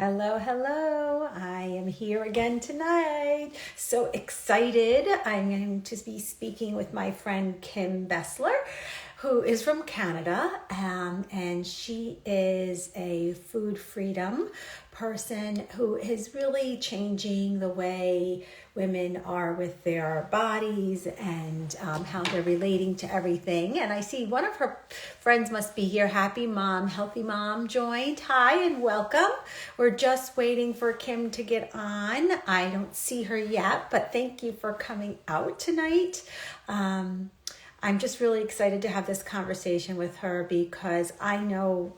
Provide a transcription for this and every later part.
Hello, hello. I am here again tonight. So excited. I'm going to be speaking with my friend Kim Bessler, who is from Canada, and she is a food freedom person who is really changing the way women are with their bodies and how they're relating to everything. And I see one of her friends must be here. Happy Mom, Healthy Mom joined. Hi and welcome. We're just waiting for Kim to get on. I don't see her yet, but thank you for coming out tonight. I'm just really excited to have this conversation with her because I know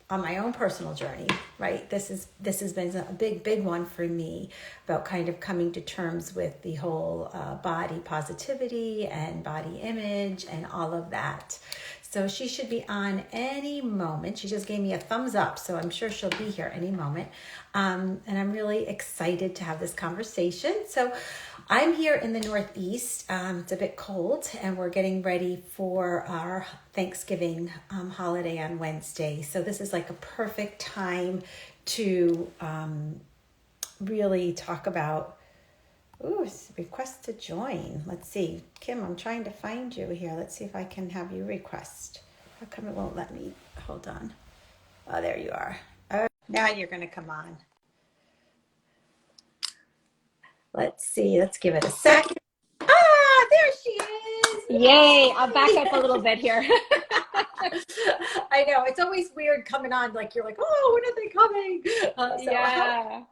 on my own personal journey, right? This has been a big one for me about kind of coming to terms with the whole body positivity and body image and all of that. So she should be on any moment. She just gave me a thumbs up, so I'm sure she'll be here any moment. And I'm really excited to have this conversation. So I'm here in the Northeast. It's a bit cold, and we're getting ready for our Thanksgiving holiday on Wednesday. So this is like a perfect time to really talk about. Ooh, request to join. Let's see. Kim, I'm trying to find you here. Let's see if I can have you request. How come it won't let me? Hold on. Oh, there you are. Oh, now you're going to come on. Let's see. Let's give it a second. Ah, there she is. Yay. I'll back up a little bit here. I know. It's always weird coming on. Like, you're like, oh, when are they coming? Yeah.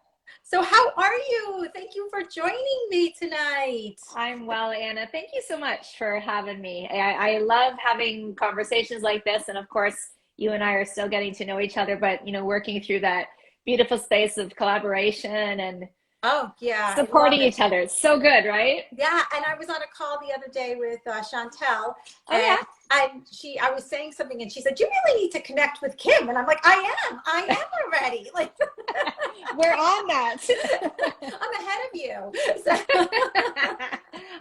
So how are you? Thank you for joining me tonight. I'm well, Anna. Thank you so much for having me. I love having conversations like this. And of course, you and I are still getting to know each other, but, working through that beautiful space of collaboration and Oh, yeah. I love supporting it. each other. It's so good, right? Yeah, and I was on a call the other day with Chantel, Oh, yeah. and I was saying something, and she said, "You really need to connect with Kim." And I'm like, I am already. Like, We're on that. I'm ahead of you. So,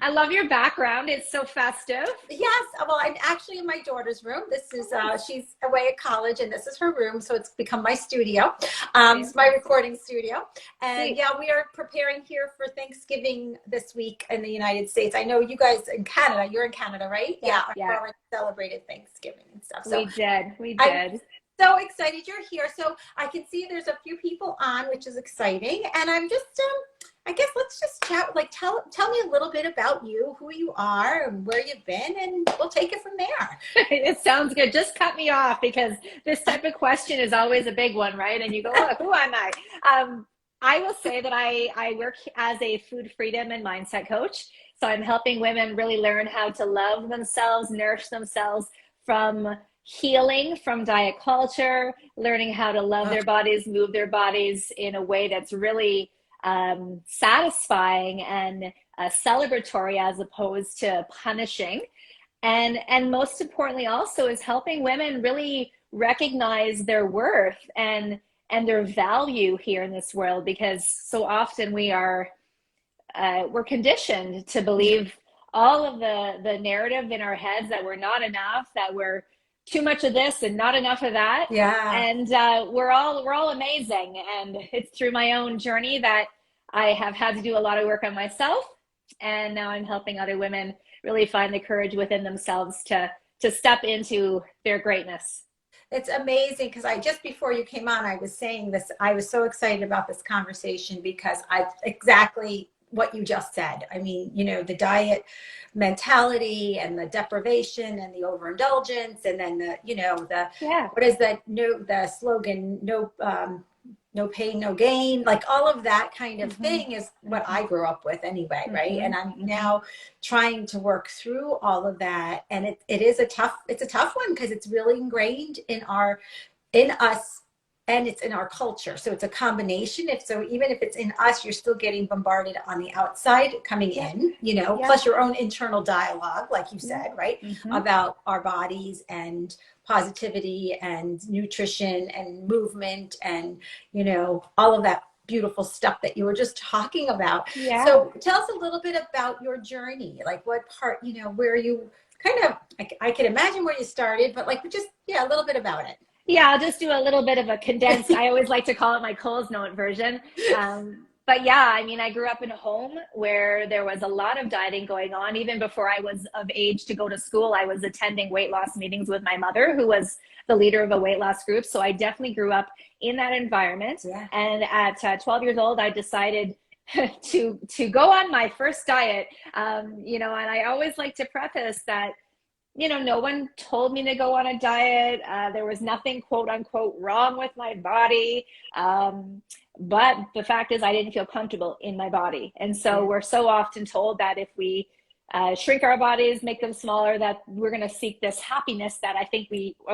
I love your background. It's so festive. yes, well, I'm actually in my daughter's room. This is she's away at college, and this is her room, so it's become my studio. It's my recording studio, and Sweet. yeah, we are preparing here for Thanksgiving this week in the United States. I know you guys in Canada. You're in Canada, right? Yeah. We already celebrated Thanksgiving and stuff. So We did. We I'm did. so excited you're here. So I can see there's a few people on, which is exciting, and I'm just I guess let's just chat. Like, tell me a little bit about you, who you are, and where you've been, and we'll take it from there. It sounds good. Just cut me off because this type of question is always a big one, right? And you go, look, who am I? I will say that I work as a food freedom and mindset coach. So I'm helping women really learn how to love themselves, nourish themselves from healing from diet culture, learning how to love their bodies, move their bodies in a way that's really satisfying and celebratory as opposed to punishing. And most importantly also is helping women really recognize their worth and their value here in this world, because so often we're conditioned to believe all of the narrative in our heads that we're not enough, that we're too much of this and not enough of that. Yeah. And we're all amazing. And it's through my own journey that I have had to do a lot of work on myself. And now I'm helping other women really find the courage within themselves to step into their greatness. It's amazing because just before you came on, I was saying this. I was so excited about this conversation because exactly what you just said. I mean, the diet mentality and the deprivation and the overindulgence, and then what is that? No, the slogan, no pain, no gain, like all of that kind of thing is what I grew up with anyway, right? And I'm now trying to work through all of that. And it's a tough one because it's really ingrained in us, and it's in our culture. So it's a combination. Even if it's in us, you're still getting bombarded on the outside coming in, plus your own internal dialogue, like you said, right? About our bodies and positivity and nutrition and movement and, all of that beautiful stuff that you were just talking about. Yeah. So tell us a little bit about your journey, like what part, where you kind of, I can imagine where you started, but like just, a little bit about it. Yeah, I'll just do a little bit of a condensed, I always like to call it my Coles Note version. But yeah, I mean, I grew up in a home where there was a lot of dieting going on. Even before I was of age to go to school, I was attending weight loss meetings with my mother, who was the leader of a weight loss group. So I definitely grew up in that environment. Yeah. And at 12 years old, I decided to go on my first diet. And I always like to preface that no one told me to go on a diet. There was nothing, quote unquote, wrong with my body. But the fact is, I didn't feel comfortable in my body. And so we're so often told that if we shrink our bodies, make them smaller, that we're going to seek this happiness that I think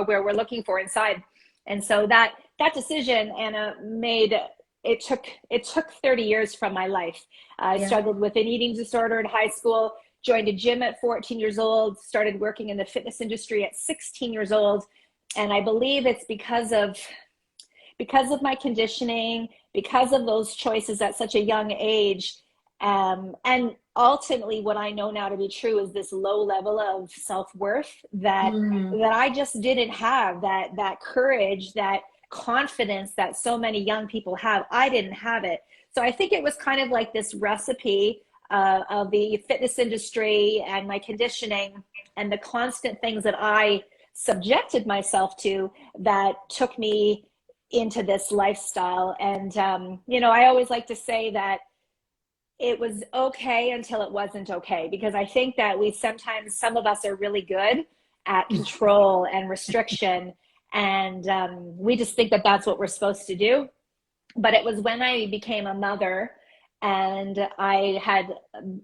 where we're looking for inside. And so that decision, Anna, it took 30 years from my life. I struggled with an eating disorder in high school, joined a gym at 14 years old, started working in the fitness industry at 16 years old. And I believe it's because of my conditioning, because of those choices at such a young age. And ultimately what I know now to be true is this low level of self-worth that I just didn't have, that courage, that confidence that so many young people have. I didn't have it. So I think it was kind of like this recipe of the fitness industry and my conditioning and the constant things that I subjected myself to that took me into this lifestyle. And, I always like to say that it was okay until it wasn't okay, because I think that some of us are really good at control and restriction. And we just think that that's what we're supposed to do. But it was when I became a mother and I had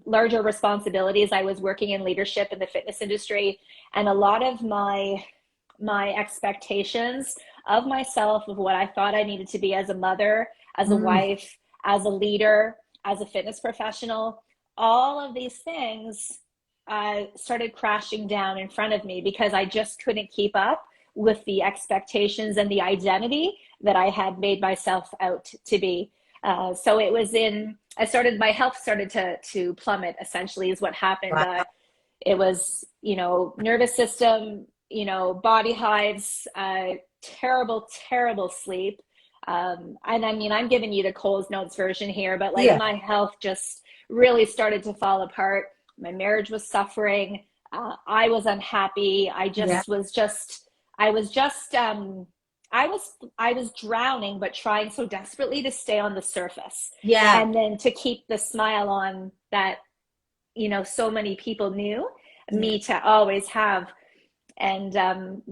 larger responsibilities. I was working in leadership in the fitness industry, and a lot of my expectations of myself, of what I thought I needed to be as a mother, as a wife, as a leader, as a fitness professional, all of these things started crashing down in front of me because I just couldn't keep up with the expectations and the identity that I had made myself out to be. So it was my health started to plummet, essentially, is what happened. Wow. It was, nervous system, body hives, terrible, terrible sleep. And I mean, I'm giving you the Coles Notes version here, but my health just really started to fall apart. My marriage was suffering. I was unhappy. I was drowning, but trying so desperately to stay on the surface. Yeah. And then to keep the smile on that, so many people knew me to always have. And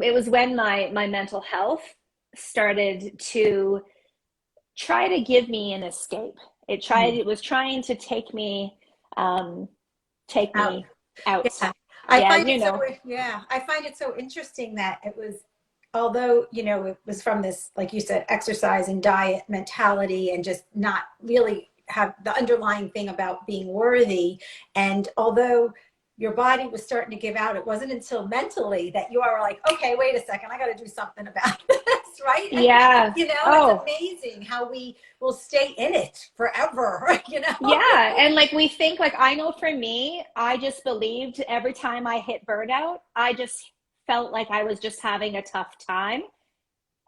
it was when my mental health started to try to give me an escape. It was trying to take me out. Yeah. I find it so interesting that it was, although, it was from this, like you said, exercise and diet mentality and just not really have the underlying thing about being worthy. And although your body was starting to give out, it wasn't until mentally that you are like, okay, wait a second, I got to do something about this, right? Yeah. It's amazing how we will stay in it forever, Yeah. And we think, I know for me, I just believed every time I hit burnout, I just felt like I was just having a tough time.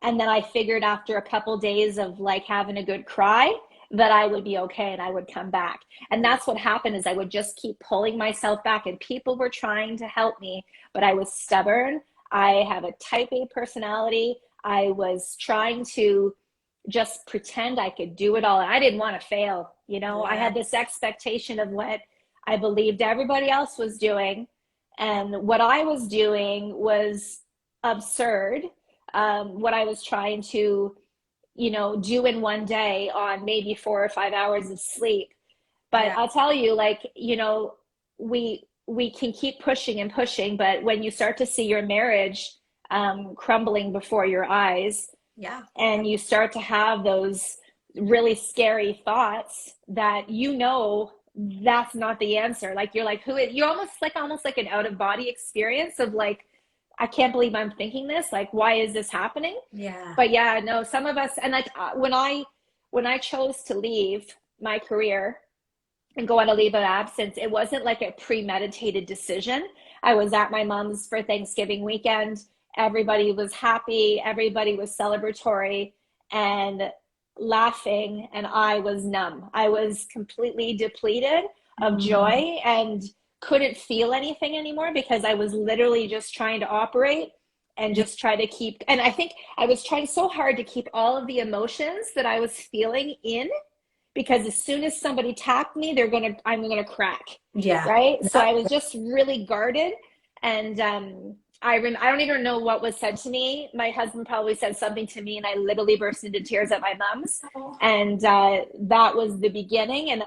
And then I figured after a couple days of having a good cry that I would be okay and I would come back. And that's what happened, is I would just keep pulling myself back, and people were trying to help me, but I was stubborn. I have a type A personality. I was trying to just pretend I could do it all. And I didn't want to fail. I had this expectation of what I believed everybody else was doing. And what I was doing was absurd. What I was trying to, do in one day on maybe 4 or 5 hours of sleep. But I'll tell you, we can keep pushing and pushing, but when you start to see your marriage crumbling before your eyes, and you start to have those really scary thoughts that that's not the answer. You're almost like an out of body experience of I can't believe I'm thinking this. Why is this happening? Yeah. But no, some of us, and when I chose to leave my career and go on a leave of absence, it wasn't like a premeditated decision. I was at my mom's for Thanksgiving weekend, Everybody was happy, everybody was celebratory and laughing, and I was numb. I was completely depleted of Mm. joy and couldn't feel anything anymore because I was literally just trying to operate and Yeah. just try to keep, and I think I was trying so hard to keep all of the emotions that I was feeling in, because as soon as somebody tapped me, I'm gonna crack, Yeah. right? So Yep. I was just really guarded, and I don't even know what was said to me. My husband probably said something to me, and I literally burst into tears at my mom's, and that was the beginning. And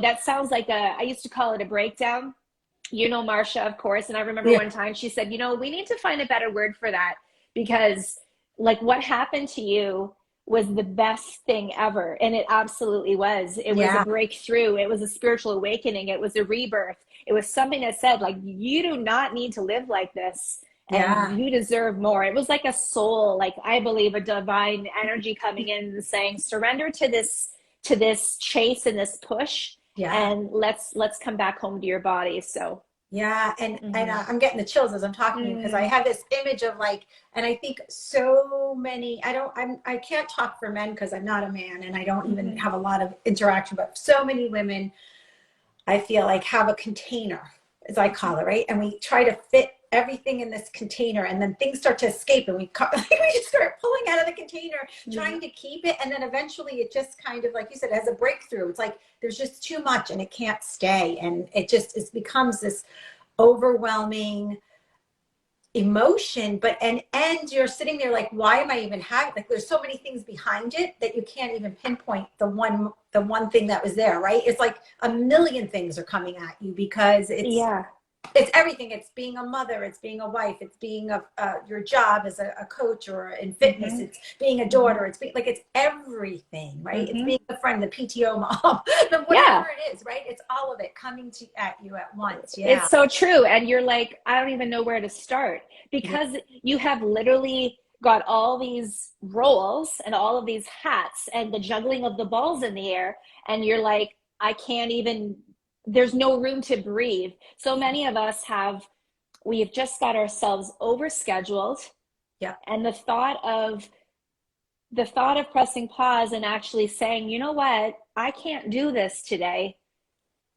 that sounds like I used to call it a breakdown. Marsha, of course. And I remember Yeah. one time she said, we need to find a better word for that, because like what happened to you was the best thing ever. And it absolutely was. It was a Yeah. breakthrough. It was a spiritual awakening. It was a rebirth. It was something that said, like, you do not need to live like this and Yeah. you deserve more. It was like a soul, like I believe a divine energy coming in and saying, surrender to this chase and this push, Yeah. and let's come back home to your body. So Yeah, and mm-hmm. I'm getting the chills as I'm talking to you because I Mm, have this image of like, and I think so many. I can't talk for men because I'm not a man and I don't even mm-hmm. have a lot of interaction. But so many women, I feel like, have a container, as I call it, right? And we try to fit everything in this container, and then things start to escape, and we we just start pulling out of the container, trying to keep it, and then eventually it just kind of, like you said, has a breakthrough. It's like there's just too much, and it can't stay, and it becomes this overwhelming emotion. But and you're sitting there like, why am I even having, like, there's so many things behind it that you can't even pinpoint the one thing that was there, right? It's like a million things are coming at you because Yeah. it's everything. It's being a mother, it's being a wife, it's being your job as a coach or in fitness, Mm-hmm. it's being a Mm-hmm. daughter, it's being like, it's everything, right? It's Mm-hmm. being a friend, the PTO mom, the Yeah. whatever it is, right? It's all of it coming at you at once. Yeah. It's so true. And you're like, I don't even know where to start, Yeah. because you have literally got all these roles and all of these hats and the juggling of the balls in the air. And you're like, I can't even, there's no room to breathe. So many of us we have just got ourselves overscheduled. Yeah. And the thought of pressing pause and actually saying, you know what, I can't do this today.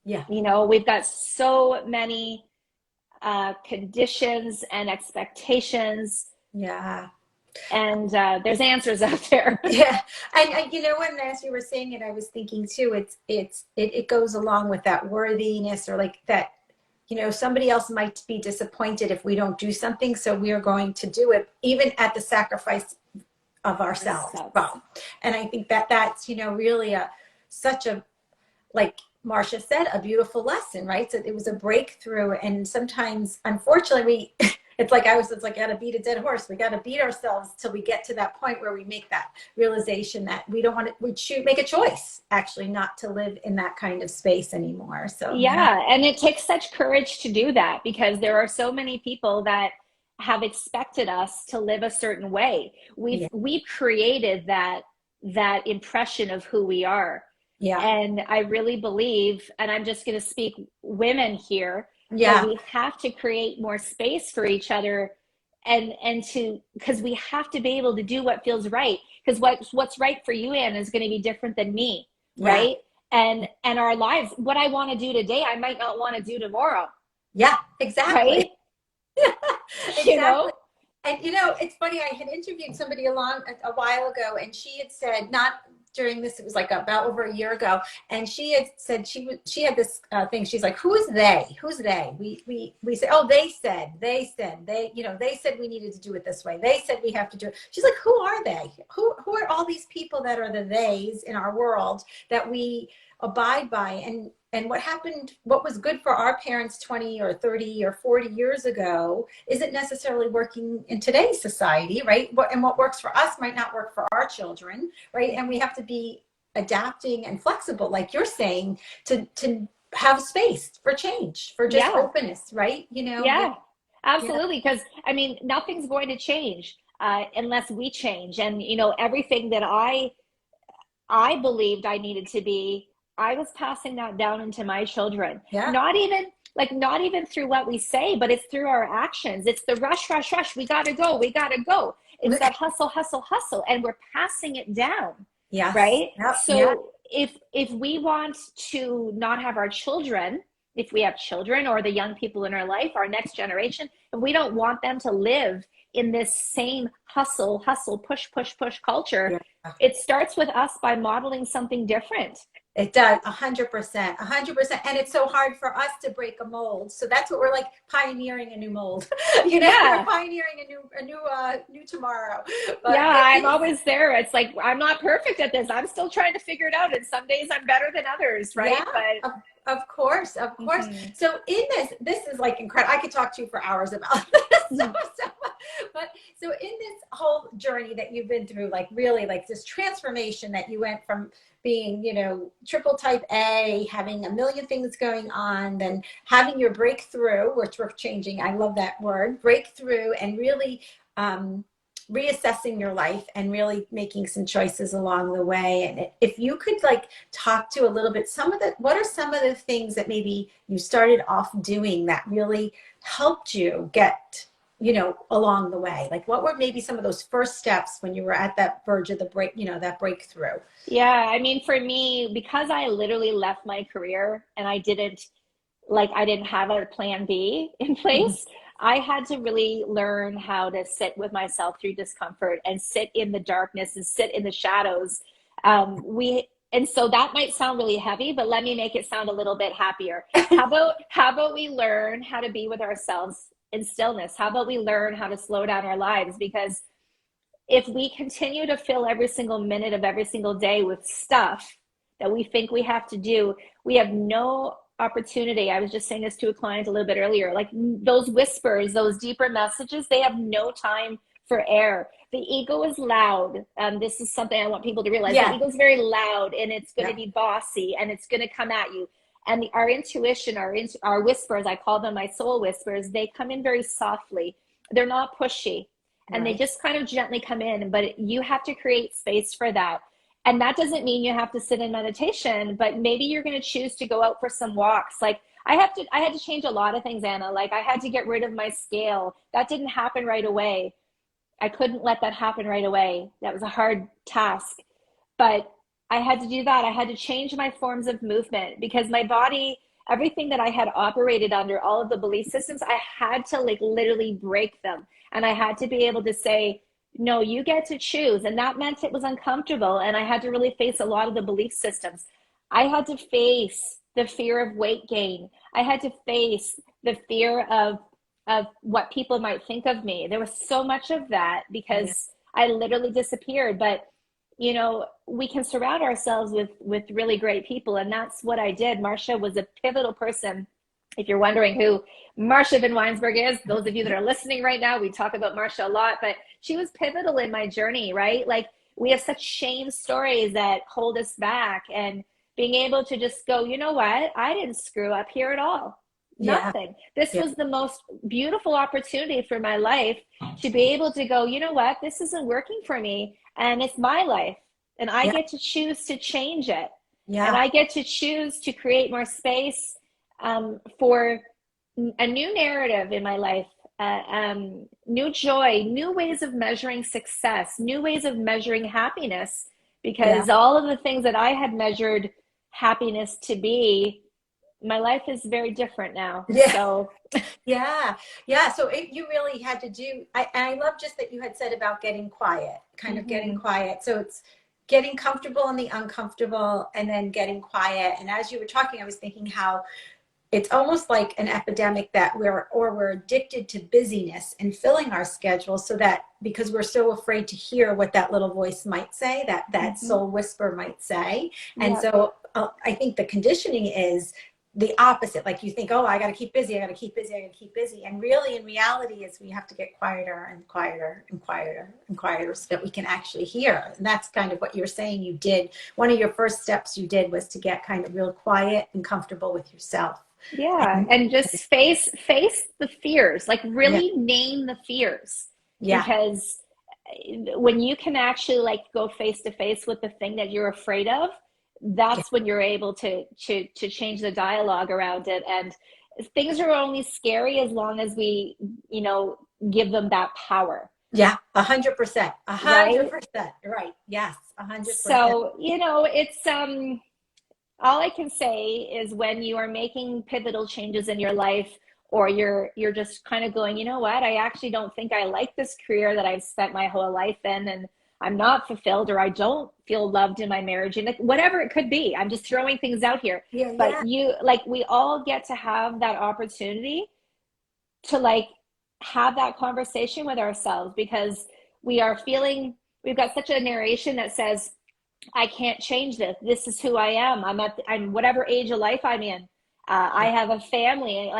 Yeah. We've got so many conditions and expectations, Yeah. and there's answers out there. Yeah, and when as you were saying it, I was thinking too. It goes along with that worthiness, or like that. Somebody else might be disappointed if we don't do something, so we are going to do it, even at the sacrifice of Of ourselves. ourselves. Well, and I think that's really such a, like Marcia said, a beautiful lesson, right? So it was a breakthrough. And sometimes, unfortunately, it's like, gotta beat a dead horse. We gotta beat ourselves till we get to that point where we make that realization that we don't want to, make a choice actually not to live in that kind of space anymore. So yeah. Yeah, and it takes such courage to do that, because there are so many people that have expected us to live a certain way. We've Yeah. we've created that impression of who we are. Yeah. And I really believe, and I'm just going to speak women here, that Yeah. we have to create more space for each other, and to, because we have to be able to do what feels right, because what's right for you, Anne, is going to be different than me, Yeah. right? And our lives, what I want to do today, I might not want to do tomorrow, Yeah. Exactly. right? you Exactly. know And it's funny. I had interviewed somebody a while ago, and she had said, not during this, it was like about over a year ago, and she had said she had this thing. She's like, "Who is they? Who's they?" We say, "Oh, they said we needed to do it this way. They said we have to do it." She's like, "Who are they? Who are all these people that are the theys in our world that we abide by?" And what was good for our parents 20 or 30 or 40 years ago isn't necessarily working in today's society, right? And what works for us might not work for our children, right? And we have to be adapting and flexible, like you're saying, to have space for change, for just yeah. openness, right? Yeah, Yeah. absolutely. Because I mean, nothing's going to change unless we change. And everything that I believed I needed to be, I was passing that down into my children. Yeah. Not even like not even through what we say, but it's through our actions. It's the rush, rush, rush. We got to go. We got to go. It's that hustle, hustle, hustle. And we're passing it down, Yes. right? Yep. Yeah. So if we want to not have our children, if we have children or the young people in our life, our next generation, and we don't want them to live in this same hustle, hustle, push, push, push culture, Yeah. it starts with us by modeling something different. It does, 100%, 100%. And it's so hard for us to break a mold. So that's what we're like, pioneering a new mold. We're Yeah. pioneering new tomorrow. Yeah, But I'm it is, always there. It's like I'm not perfect at this. I'm still trying to figure it out. And some days I'm better than others, right? yeah, But of course, of course. mhm. So in this is like incredible. I could talk to you for hours about this. But so in this whole journey that you've been through, like really like this transformation that you went from being, triple type A, having a million things going on, then having your breakthrough, which we're changing. I love that word, breakthrough, and really reassessing your life and really making some choices along the way. And if you could like talk to a little bit, what are some of the things that maybe you started off doing that really helped you get, along the way? Like what were maybe some of those first steps when you were at that verge of the that breakthrough? Yeah, I mean, for me, because I literally left my career and I didn't have a plan B in Mhm. place. I had to really learn how to sit with myself through discomfort and sit in the darkness and sit in the shadows. And so that might sound really heavy, but let me make it sound a little bit happier. How about we learn how to be with ourselves in stillness? How about we learn how to slow down our lives? Because if we continue to fill every single minute of every single day with stuff that we think we have to do, we have no opportunity. I was just saying this to a client a little bit earlier, like those whispers, those deeper messages, they have no time for air. The ego is loud. This is something I want people to realize. The Yeah. ego is very loud, and it's going to Yeah. be bossy, and it's going to come at you. And our intuition, our whispers, I call them my soul whispers, they come in very softly. They're not pushy, and they Right. just kind of gently come in, but you have to create space for that. And that doesn't mean you have to sit in meditation, but maybe you're going to choose to go out for some walks. Like I had to change a lot of things, Anna. Like I had to get rid of my scale. That didn't happen right away. I couldn't let that happen right away. That was a hard task. But I had to do that. I had to change my forms of movement because my body, everything that I had operated under, all of the belief systems, I had to like literally break them. And I had to be able to say, no, you get to choose. And that meant it was uncomfortable. And I had to really face a lot of the belief systems. I had to face the fear of weight gain. I had to face the fear of what people might think of me. There was so much of that Yeah. because I literally disappeared. But we can surround ourselves with really great people, and that's what I did. Marcia was a pivotal person. If you're wondering who Marcia Van Weinsberg is, those of you that are listening right now, we talk about Marcia a lot, but she was pivotal in my journey, right? Like we have such shame stories that hold us back, and being able to just go, you know what? I didn't screw up here at all. Yeah. Nothing. This Yeah. was the most beautiful opportunity for my life to be able to go, you know what? This isn't working for me, and it's my life, and I Yeah. get to choose to change it, and Yeah. I get to choose to create more space for a new narrative in my life, new joy, new ways of measuring success, new ways of measuring happiness, Yeah. because all of the things that I had measured happiness to be, my life is very different now. Yeah. So, Yeah. Yeah. So you really had to I love just that you had said about getting quiet, kind of getting mhm. quiet. So it's getting comfortable in the uncomfortable and then getting quiet. And as you were talking, I was thinking how it's almost like an epidemic that we're addicted to busyness and filling our schedule, so that because we're so afraid to hear what that little voice might say, that Mhm. soul whisper might say. And Yep. so I think the conditioning is the opposite. Like you think, oh, I got to keep busy, I got to keep busy, I got to keep busy. And really in reality is we have to get quieter and quieter and quieter and quieter so that we can actually hear. And that's kind of what you're saying you did. One of your first steps you did was to get kind of real quiet and comfortable with yourself. Yeah, And and just face the fears, like yeah, really name the fears, yeah, because when you can actually like go face to face with the thing that you're afraid of, yeah, that's when you're able to change the dialogue around it. And things are only scary as long as we, give them that power, Yeah, 100%. A hundred right? percent. Right. Yes, 100%. So, it's all I can say is when you are making pivotal changes in your life, or you're just kind of going, you know what, I actually don't think I like this career that I've spent my whole life in, and I'm not fulfilled, or I don't feel loved in my marriage, and like, whatever it could be. I'm just throwing things out here. Yeah, But yeah, we all get to have that opportunity to have that conversation with ourselves, because we've got such a narration that says, I can't change this. This is who I am. I'm whatever age of life I'm in. I yeah, have a family.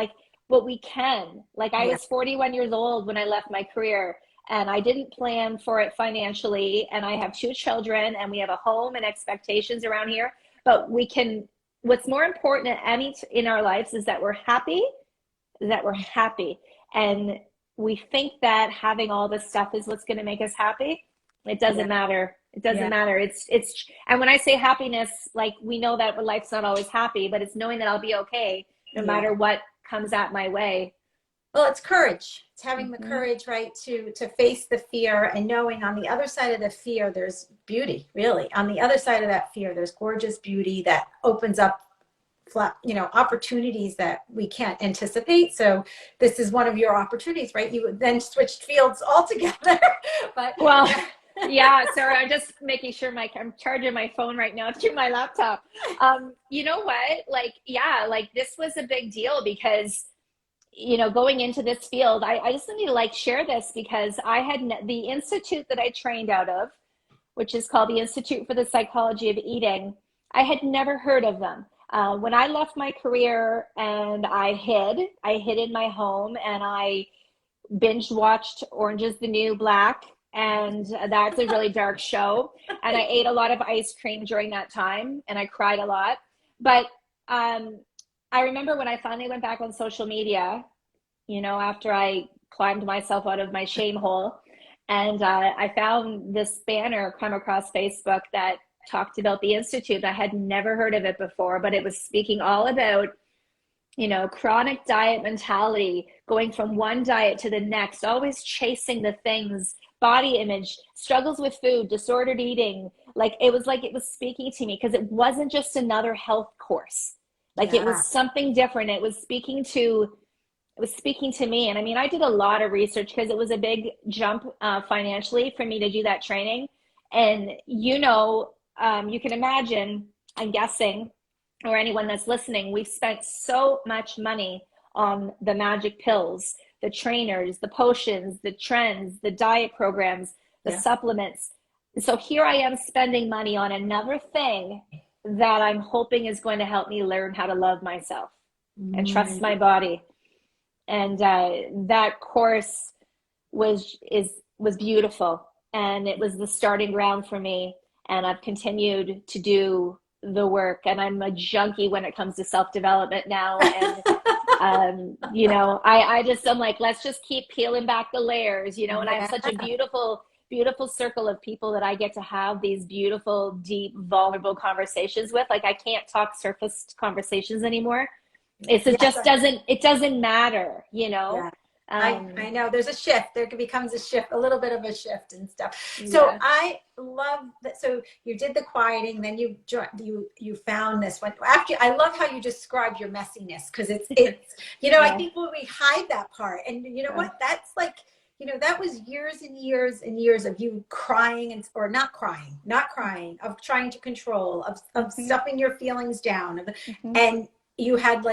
But we can. I yeah, was 41 years old when I left my career, and I didn't plan for it financially. And I have two children, and we have a home and expectations around here. But we can. What's more important than any in our lives is that we're happy. That we're happy, and we think that having all this stuff is what's going to make us happy. It yeah, doesn't matter. It doesn't yeah, matter. And when I say happiness, we know that life's not always happy, but it's knowing that I'll be okay no yeah. matter what comes at my way. Well, it's courage. It's having the Mm-hmm. courage, right, to face the fear, and knowing on the other side of the fear, there's beauty, really. On the other side of that fear, there's gorgeous beauty that opens up opportunities that we can't anticipate. So this is one of your opportunities, right? You then switched fields altogether. But Well, yeah, yeah, sorry, I'm just making sure I'm charging my phone right now through my laptop. You know what? Yeah, this was a big deal because, going into this field, I just need to share this, because I had the institute that I trained out of, which is called the Institute for the Psychology of Eating. I had never heard of them. When I left my career and I hid in my home, and I binge watched Orange is the New Black, and that's a really dark show. And I ate a lot of ice cream during that time, and I cried a lot. But I remember when I finally went back on social media, after I climbed myself out of my shame hole, and I found this banner come across Facebook that talked about the Institute. I had never heard of it before, but it was speaking all about, chronic diet mentality, going from one diet to the next, always chasing the things, body image, struggles with food, disordered eating. It was speaking to me, because it wasn't just another health course. It yeah, was something different. It was speaking to me. And I mean, I did a lot of research because it was a big jump financially for me to do that training. And, you can imagine, I'm guessing, or anyone that's listening, we've spent so much money on the magic pills, the trainers, the potions, the trends, the diet programs, the yeah. supplements. So here I am spending money on another thing that I'm hoping is going to help me learn how to love myself and trust Mm, my body. And that course was beautiful, and it was the starting ground for me. And I've continued to do the work, and I'm a junkie when it comes to self-development now. And I'm like, let's just keep peeling back the layers, and I have yeah, such a beautiful circle of people that I get to have these beautiful, deep, vulnerable conversations with. I can't talk surface conversations anymore. It yes, just doesn't matter, yeah. I Um, know there's a shift. There becomes a shift, a little bit of a shift and stuff. So yeah. I love that. So you did the quieting, then you found this one. After, I love how you described your messiness, because it's I Yeah. think when we hide that part, and you know Uh, what, that's like, that was years and years and years of you crying, or not crying, of trying to control, of mhm, stuffing your feelings down, mhm, and you had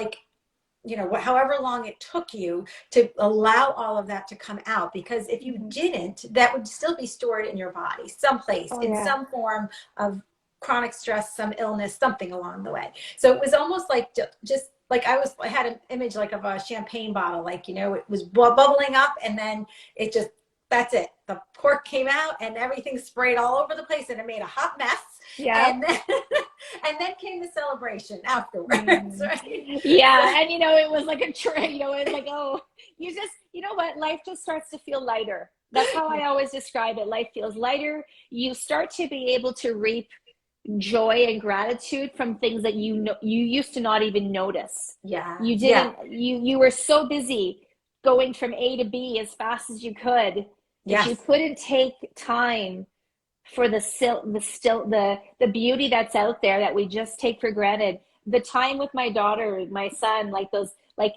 however long it took you to allow all of that to come out, because if you mhm. didn't, that would still be stored in your body someplace, Oh in yeah. some form of chronic stress, some illness, something along the way. So it was almost like, just like, I had an image like of a champagne bottle, it was bubbling up, and then it just, that's it, the cork came out and everything sprayed all over the place, and it made a hot mess. Yeah. And then and then came the celebration afterwards. Mm. Right. So, Yeah, and it was like a trend, it's like, oh, you know what, life just starts to feel lighter. That's how I always describe it. Life feels lighter. You start to be able to reap joy and gratitude from things that you used to not even notice. Yeah. You Yeah. didn't you were so busy going from A to B as fast as you could that you Yes. couldn't take time for the beauty that's out there that we just take for granted. The time with my daughter, my son, like those, like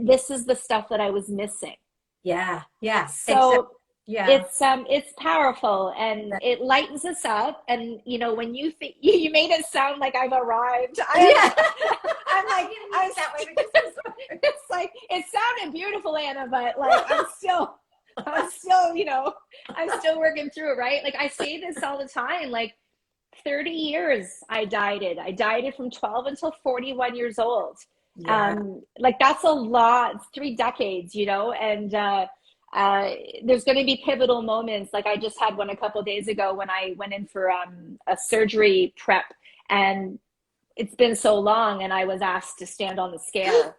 this is the stuff that I was missing. Yeah. Yes. Exactly. So Yeah. it's powerful and it lightens us up. And you know, when you think you made it sound like I've arrived, I am. Yeah. I'm like, I didn't mean it that way, but just it's like it sounded beautiful, Anna, but like I'm still, you know, I'm still working through it, right? Like I say this all the time, like 30 years I dieted. I dieted from 12 until 41 years old. yeah. Like that's a lot. It's 3 decades, you know, and uh, there's going to be pivotal moments. Like I just had one a couple of days ago when I went in for a surgery prep, and it's been so long, and I was asked to stand on the scale.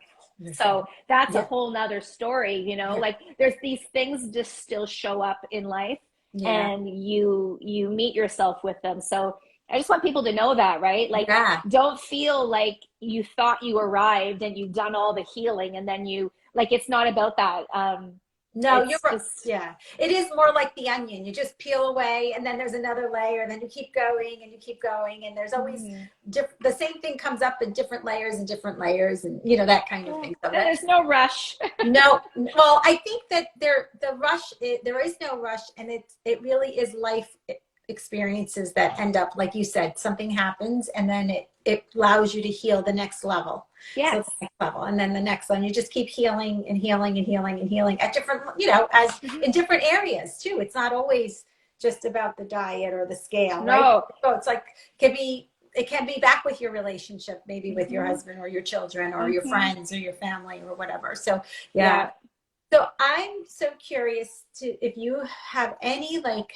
So that's a Yeah. whole nother story, you know, Yeah. like there's these things just still show up in life, Yeah. and you meet yourself with them. So I just want people to know that, right? Like Yeah. don't feel like you thought you arrived and you've done all the healing and then you like it's not about that. No, you're It's right. just Yeah. It is more like the onion. You just peel away and then there's another layer and then you keep going and you keep going. And there's always the same thing comes up in different layers and different layers and, you know, that kind of yeah. thing. So And there's no rush. no, well, I think that the rush, there is no rush, and it really is life experiences that end up, like you said, something happens, and then it allows you to heal the next level. So the Yes. next level, and then the next one, you just keep healing and healing and healing and healing at different, you know, as Mhm. in different areas too. It's not always just about the diet or the scale, right? No. So it's like it can be back with your relationship, maybe with your Hmm. husband or your children or your Hmm. friends or your family or whatever. So yeah. Yeah. So I'm so curious to if you have any like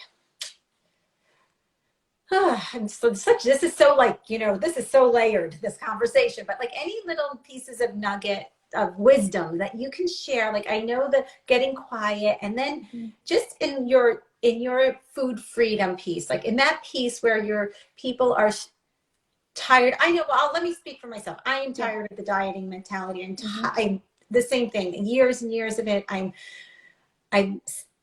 and so such this is so like, you know, this is so layered, this conversation, but like any little pieces of nugget of wisdom that you can share. Like I know that getting quiet and then Mhm. just in your food freedom piece, like in that piece where your people are tired. I know, well, let me speak for myself. I am Yeah. tired of the dieting mentality. Hmm. I'm the same thing, years and years of it. I'm,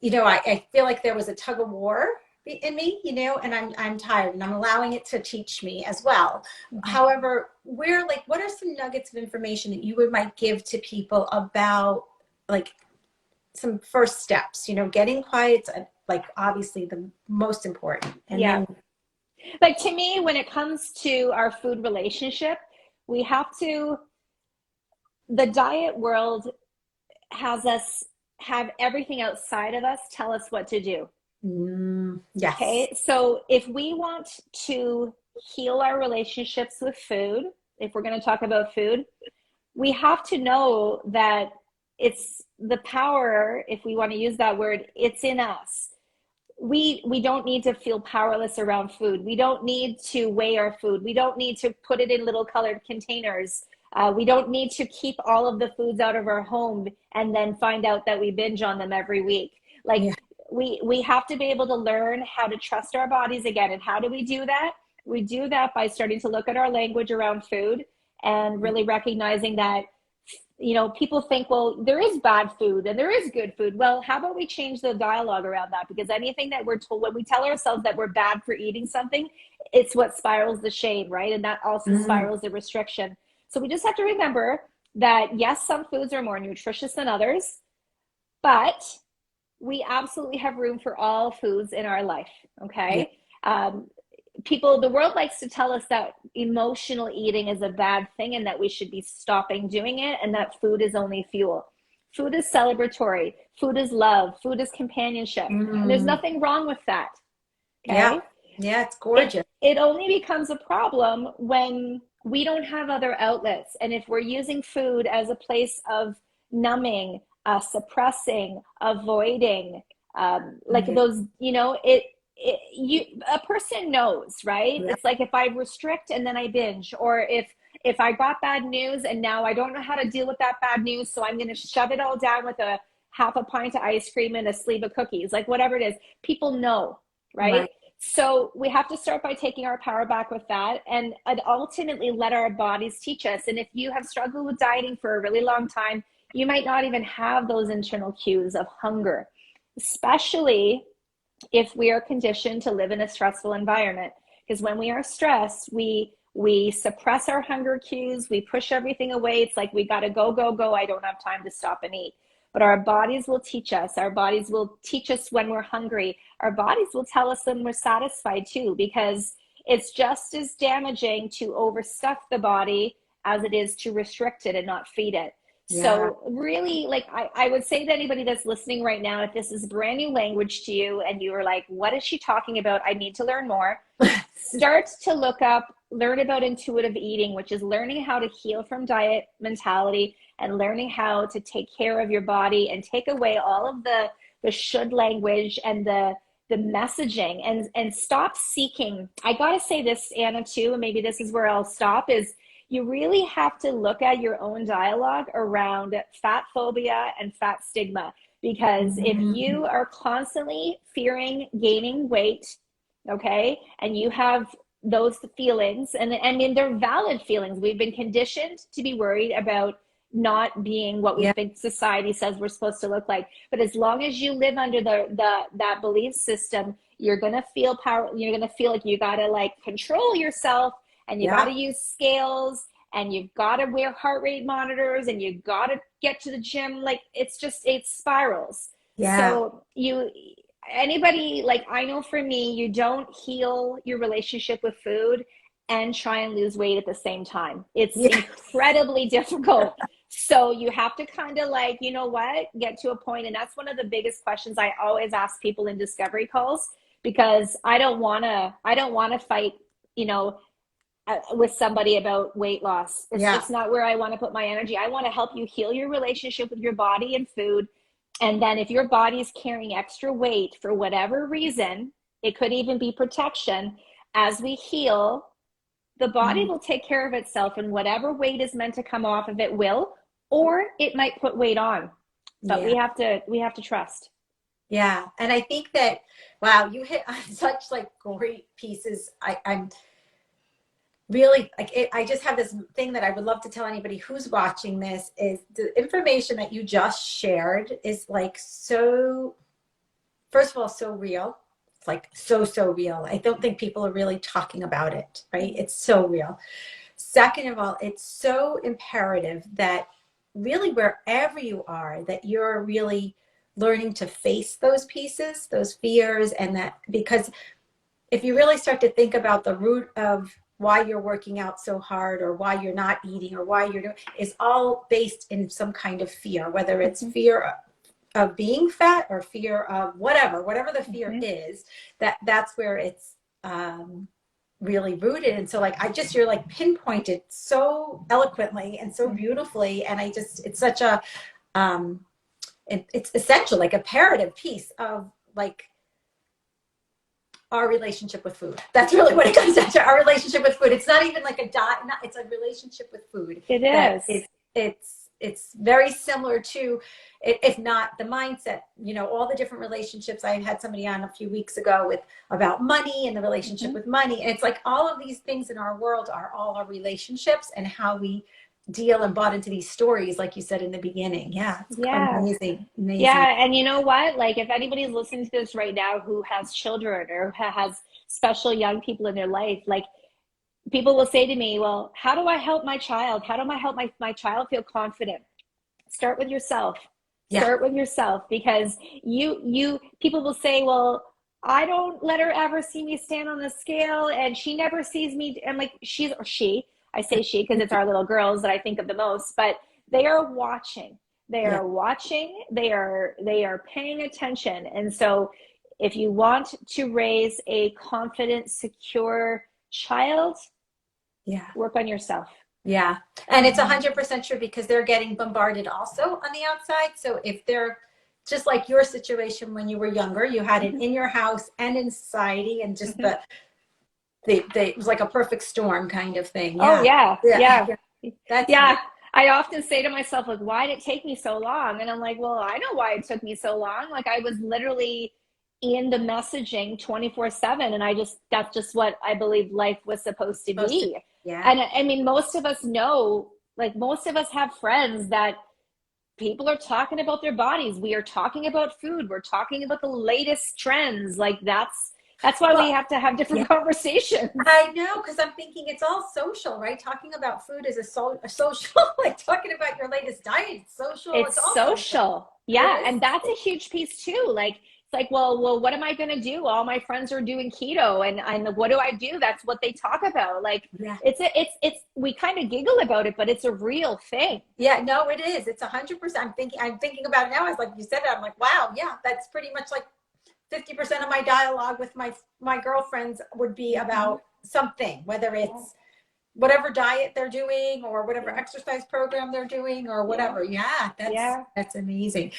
you know, I feel like there was a tug of war in me, you know, and I'm tired and I'm allowing it to teach me as well. Hmm. However, what are some nuggets of information that you would might give to people about like some first steps, you know, getting quiet, like obviously the most important. And Yeah. then, Like to me, when it comes to our food relationship, we have to, the diet world has us have everything outside of us tell us what to do. yes. Okay. So if we want to heal our relationships with food, if we're going to talk about food, we have to know that it's the power, if we want to use that word, it's in us. We don't need to feel powerless around food. We don't need to weigh our food. We don't need to put it in little colored containers. We don't need to keep all of the foods out of our home and then find out that we binge on them every week. Like Yeah. we have to be able to learn how to trust our bodies again. And how do we do that? We do that by starting to look at our language around food and really recognizing that, you know, people think, well, there is bad food and there is good food. Well, how about we change the dialogue around that? Because anything that we're told, when we tell ourselves that we're bad for eating something, it's what spirals the shame, right? And that also Mm, spirals the restriction. So we just have to remember that yes, some foods are more nutritious than others, but we absolutely have room for all foods in our life. yeah. Okay. Um, People, the world likes to tell us that emotional eating is a bad thing and that we should be stopping doing it and that food is only fuel. Food is celebratory. Food is love. Food is companionship. And there's Mm, nothing wrong with that. yeah. Okay. Yeah. It's It, gorgeous. it only becomes a problem when we don't have other outlets. And if we're using food as a place of numbing, suppressing, avoiding, like Yeah. those, you know, a person knows, right? Yeah. It's like if I restrict and then I binge, or if I got bad news and now I don't know how to deal with that bad news, so I'm going to shove it all down with a half a pint of ice cream and a sleeve of cookies, like whatever it is. People know, right? Right. So we have to start by taking our power back with that, and ultimately let our bodies teach us. And if you have struggled with dieting for a really long time, you might not even have those internal cues of hunger, especially if we are conditioned to live in a stressful environment. Because when we are stressed, we suppress our hunger cues, we push everything away. It's like we got to go, go, go. I don't have time to stop and eat. But our bodies will teach us. Our bodies will teach us when we're hungry. Our bodies will tell us when we're satisfied too, because it's just as damaging to overstuff the body as it is to restrict it and not feed it. Yeah. So really, like I would say to anybody that's listening right now, if this is brand new language to you and you are like, what is she talking about? I need to learn more. Start to look up, learn about intuitive eating, which is learning how to heal from diet mentality and learning how to take care of your body and take away all of the should language and the messaging, and stop seeking. I gotta say this, Anna, too, and maybe this is where I'll stop, is you really have to look at your own dialogue around fat phobia and fat stigma. Because if Mhm. you are constantly fearing gaining weight, okay, and you have those feelings, and I mean, they're valid feelings. We've been conditioned to be worried about not being what we Yeah. think society says we're supposed to look like. But as long as you live under the that belief system, you're gonna feel power. You're gonna feel like you gotta like control yourself, and you gotta Yeah. use scales, and you've gotta wear heart rate monitors, and you gotta get to the gym. Like it spirals. Yeah. So you anybody, like, I know for me, you don't heal your relationship with food and try and lose weight at the same time. It's Yeah. incredibly difficult. So you have to kind of like, you know what, get to a point. And that's one of the biggest questions I always ask people in discovery calls, because I don't want to fight, you know, with somebody about weight loss. It's Yeah. just not where I want to put my energy. I want to help you heal your relationship with your body and food. And then if your body's carrying extra weight for whatever reason, it could even be protection. As we heal, the body Mhm. will take care of itself, and whatever weight is meant to come off of it will, or it might put weight on. But Yeah. we have to trust. Yeah. And I think that, wow, you hit on such like great pieces. I'm really like it. I just have this thing that I would love to tell anybody who's watching this is the information that you just shared is like so, first of all, so real. It's like so, so real. I don't think people are really talking about it, right? It's so real. Second of all, it's so imperative that really wherever you are, that you're really learning to face those pieces, those fears, and that because if you really start to think about the root of why you're working out so hard or why you're not eating or why you're doing is all based in some kind of fear, whether it's Mm-hmm. fear of being fat or fear of whatever the fear Mm-hmm. is, that's where it's really rooted. And so like you're like pinpointed so eloquently and so Mm-hmm. beautifully, and I just it's such a it's essential, like a imperative piece of like our relationship with food. That's really what it comes down to, our relationship with food. It's not even like a diet, it's a relationship with food It that is. is it's very similar to, if not the mindset, you know, all the different relationships. I had somebody on a few weeks ago with about money and the relationship Mm-hmm. with money. And it's like all of these things in our world are all our relationships and how we deal and bought into these stories, like you said in the beginning. Yeah, it's Yeah. amazing, amazing. Yeah, and you know what? Like, if anybody's listening to this right now who has children or has special young people in their life, like, people will say to me, well, how do I help my child? How do I help my child feel confident? Start with yourself. Yeah, Start with yourself, because people will say, well, I don't let her ever see me stand on the scale, and she never sees me. And like, I say she because it's our little girls that I think of the most, but they are watching. They yeah, are watching. They are paying attention. And so if you want to raise a confident, secure child, yeah. work on yourself. Yeah. And it's 100% true because they're getting bombarded also on the outside. So if they're just like your situation when you were younger, you had it Mm-hmm. in your house and in society, and just Mm-hmm. it was like a perfect storm kind of thing. Oh Yeah. yeah, Yeah. yeah, Yeah. That's yeah. I often say to myself, like, why did it take me so long? And I'm like, well, I know why it took me so long. Like, I was literally in the messaging 24/7. And that's just what I believe life was supposed to Supposed to, be. yeah. And I mean, most of us know, like, most of us have friends that people are talking about their bodies. We are talking about food. We're talking about the latest trends. Like, that's why we Well, have to have yeah. different conversations. I know, because I'm thinking it's all social, right? Talking about food is a social, like talking about your latest diet, it's social. It's It's all social. social. It Yeah, is. and that's a huge piece too. Like, it's like, well, what am I going to do? All my friends are doing keto, and what do I do? That's what they talk about. Like, Yeah. it's we kind of giggle about it, but it's a real thing. Yeah, no, it is. It's 100%. I'm thinking about it now. As like you said it, I'm like, wow, yeah, that's pretty much like 50% of my dialogue with my girlfriends would be Mm-hmm. about something, whether Yeah, it's whatever diet they're doing or whatever yeah, exercise program they're doing or yeah, whatever. Yeah, yeah. that's amazing.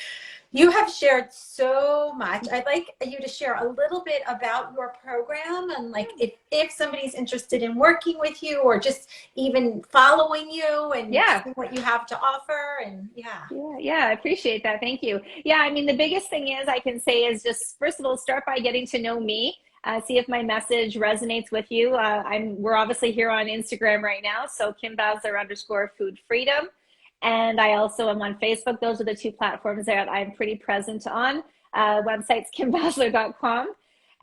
You have shared so much. I'd like you to share a little bit about your program and like if somebody's interested in working with you or just even following you and Yeah. seeing what you have to offer and yeah. Yeah, yeah, I appreciate that. Thank you. Yeah, I mean, the biggest thing is I can say is just first of all, start by getting to know me. See if my message resonates with you. We're obviously here on Instagram right now, so Kim Basler underscore Food Freedom, and I also am on Facebook. Those are the two platforms that I'm pretty present on. Website's kimbasler.com.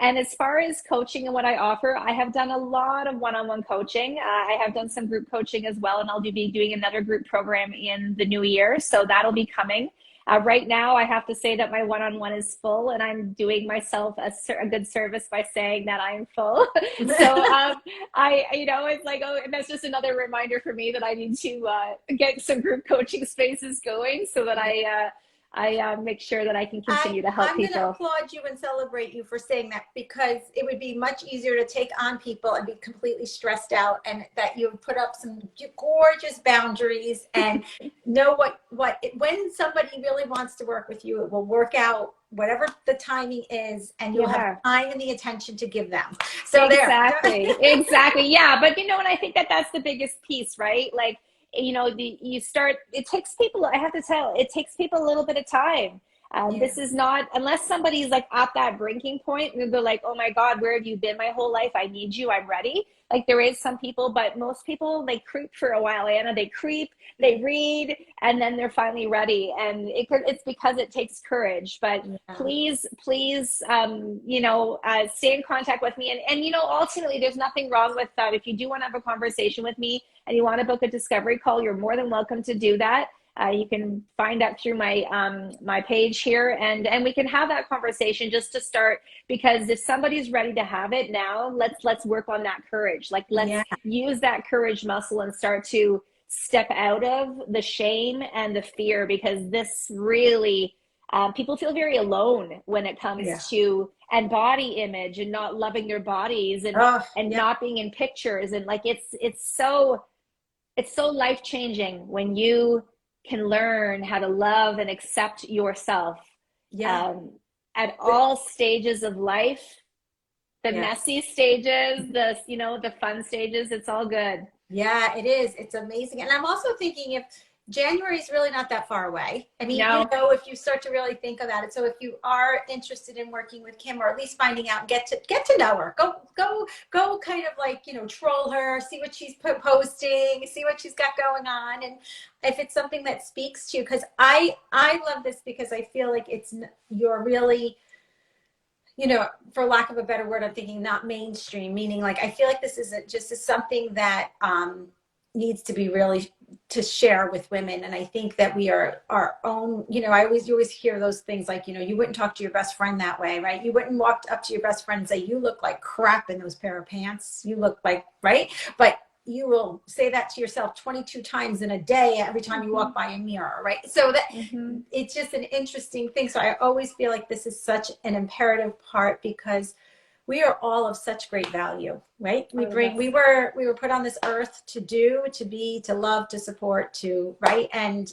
And as far as coaching and what I offer, I have done a lot of one-on-one coaching. I have done some group coaching as well, and I'll be doing another group program in the new year. So that'll be coming. Right now, I have to say that my one-on-one is full, and I'm doing myself a good service by saying that I'm full. So it's like, oh, and that's just another reminder for me that I need to get some group coaching spaces going so that I make sure that I can continue to help I'm going to people. applaud you and celebrate you for saying that because it would be much easier to take on people and be completely stressed out and that you put up some gorgeous boundaries and know when somebody really wants to work with you, it will work out whatever the timing is and you'll have Yeah. the time and the attention to give them. So there. Exactly. Exactly. Yeah. But and I think that that's the biggest piece, right? Like, you start, it takes people, I have to tell, it takes people a little bit of time. Yeah. This is not, unless somebody's like at that breaking point and they're like, oh my God, where have you been my whole life? I need you. I'm ready. Like there is some people, but most people, they creep for a while, Anna. They creep, they read, and then they're finally ready. And it's because it takes courage. But Yeah. please, stay in contact with me. And ultimately, there's nothing wrong with that. If you do want to have a conversation with me and you want to book a discovery call, you're more than welcome to do that. You can find that through my page here, and we can have that conversation just to start. Because if somebody's ready to have it now, let's work on that courage. Like let's Yeah. use that courage muscle and start to step out of the shame and the fear, because this really people feel very alone when it Yeah. comes to and body image and not loving their bodies Oh, and yeah. not being in pictures, and like it's so life changing when you can learn how to love and accept yourself Yeah. um, at all stages of life, the Yeah. messy stages, the fun stages. It's all good. Yeah, it is. It's amazing. And I'm also thinking if January is really not that far away. I mean, No. if you start to really think about it. So if you are interested in working with Kim or at least finding out, get to know her. Go kind of like, troll her, see what she's posting, see what she's got going on. And if it's something that speaks to you, because I love this because I feel like you're really for lack of a better word, I'm thinking not mainstream, meaning like I feel like this is just something that needs to be really to share with women. And I think that we are our own, you always hear those things like, you wouldn't talk to your best friend that way, right? You wouldn't walk up to your best friend and say, you look like crap in those pair of pants. You look like, right? But you will say that to yourself 22 times in a day every time you Mm-hmm. walk by a mirror, right? So that Mm-hmm. it's just an interesting thing. So I always feel like this is such an imperative part because we are all of such great value, right? Oh, yes. We were put on this earth to do, to be, to love, to support, to right. And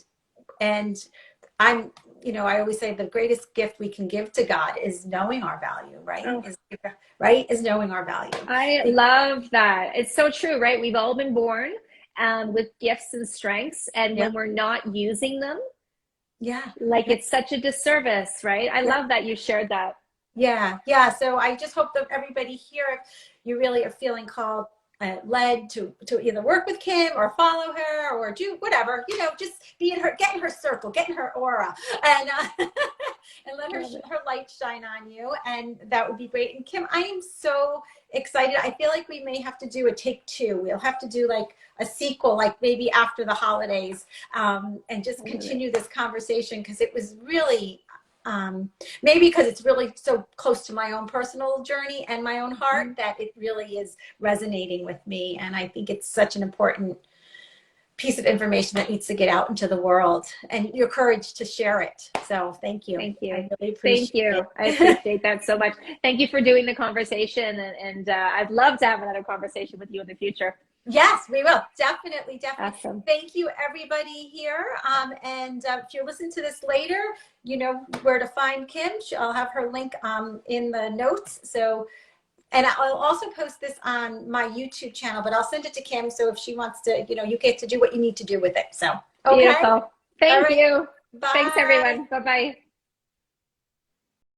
I'm, I always say the greatest gift we can give to God is knowing our value, right? Oh, Is knowing our value. I love that. It's so true, right? We've all been born with gifts and strengths, and Yeah. when we're not using them, Yeah. like Yeah. it's such a disservice, right? I Yeah. love that you shared that. Yeah, yeah. So I just hope that everybody here, if you really are feeling called, led to either work with Kim or follow her or do whatever, just be in her, get in her circle, get in her aura, and and let her Love it. her light shine on you, and that would be great. And Kim, I am so excited. I feel like we may have to do a take two. We'll have to do like a sequel, like maybe after the holidays, and just I love it. continue this conversation because it was really. Maybe because it's really so close to my own personal journey and my own heart Mhm. that it really is resonating with me. And I think it's such an important piece of information that needs to get out into the world and your courage to share it. So thank you. Thank you. I really Thank appreciate you. I it. appreciate that so much. Thank you for doing the conversation. And I'd love to have another conversation with you in the future. Yes, we will. Definitely, definitely. Awesome. Thank you, everybody here. And if you listen to this later, you know where to find Kim. I'll have her link in the notes. So, and I'll also post this on my YouTube channel, but I'll send it to Kim. So if she wants to, you get to do what you need to do with it. So, okay. Beautiful. All Thank right. you. Thanks, Bye. everyone. Bye bye.